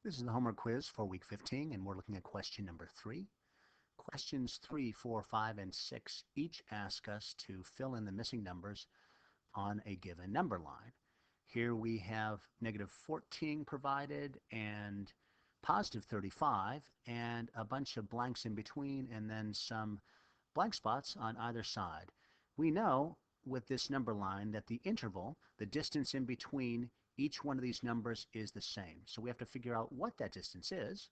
This is the homework quiz for week 15, and we're looking at question number 3. Questions 3, 4, 5, and 6 each ask us to fill in the missing numbers on a given number line. Here we have negative 14 provided and positive 35 and a bunch of blanks in between and then some blank spots on either side. We know with this number line that the interval, the distance in between each one of these numbers, is the same. So we have to figure out what that distance is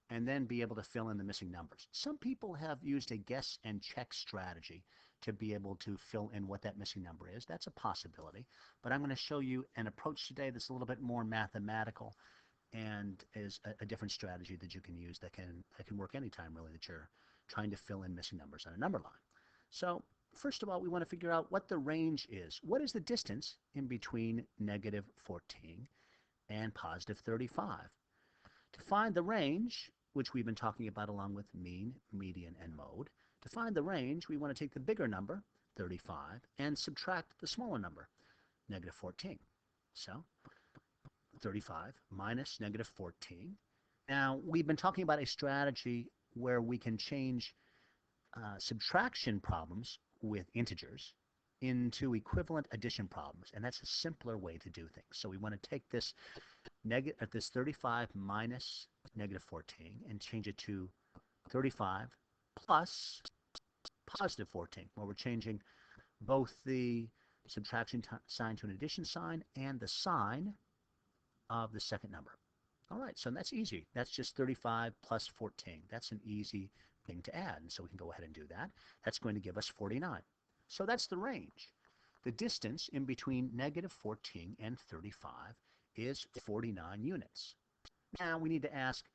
and then be able to fill in the missing numbers. Some people have used a guess and check strategy to be able to fill in what that missing number is. That's a possibility. But I'm going to show you an approach today that's a little bit more mathematical and is a different strategy that you can use that can work anytime really that you're trying to fill in missing numbers on a number line. So first of all, we want to figure out what the range is. What is the distance in between negative 14 and positive 35? To find the range, which we've been talking about along with mean, median, and mode, to find the range, we want to take the bigger number, 35, and subtract the smaller number, negative 14. So 35 minus negative 14. Now, we've been talking about a strategy where we can change subtraction problems with integers into equivalent addition problems, and that's a simpler way to do things. So we want to take this 35 minus negative 14 and change it to 35 plus positive 14, where we're changing both the subtraction sign to an addition sign and the sign of the second number. All right, so that's easy. That's just 35 plus 14. That's an easy thing to add, and so we can go ahead and do that. That's going to give us 49. So that's the range. The distance in between negative 14 and 35 is 49 units. Now we need to ask,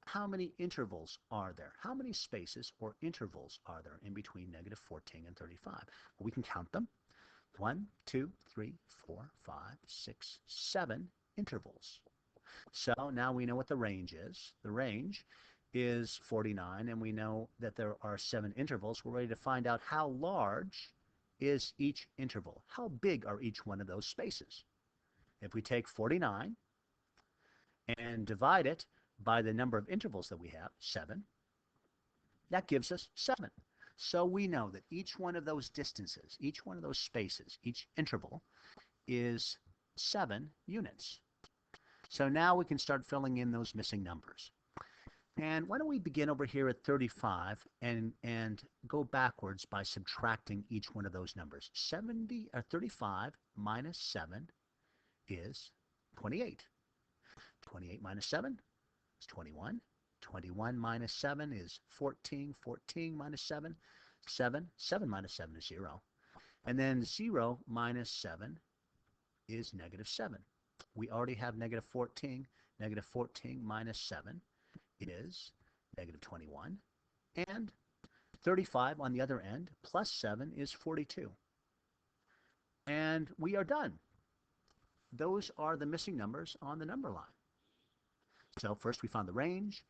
how many intervals are there? How many spaces or intervals are there in between negative 14 and 35? Well, we can count them. 1, 2, 3, 4, 5, 6, 7 intervals. So now we know what the range is. The range is 49, and we know that there are 7 intervals. We're ready to find out how large is each interval. How big are each one of those spaces? If we take 49 and divide it by the number of intervals that we have, 7, that gives us 7. So we know that each one of those distances, each one of those spaces, each interval is 7 units. So now we can start filling in those missing numbers. And why don't we begin over here at 35 and go backwards by subtracting each one of those numbers. 35 minus 7 is 28. 28 minus 7 is 21. 21 minus 7 is 14. 14 minus 7, 7. 7 minus 7 is 0. And then 0 minus 7 is negative 7. We already have negative 14. Negative 14 minus 7 is negative 21. And 35 on the other end plus 7 is 42. And we are done. Those are the missing numbers on the number line. So first we found the range,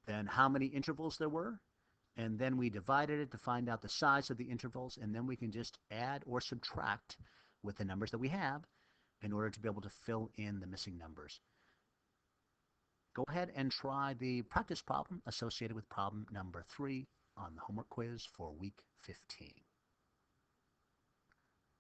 then how many intervals there were, and then we divided it to find out the size of the intervals, and then we can just add or subtract with the numbers that we have in order to be able to fill in the missing numbers. Go ahead and try the practice problem associated with problem number 3 on the homework quiz for week 15.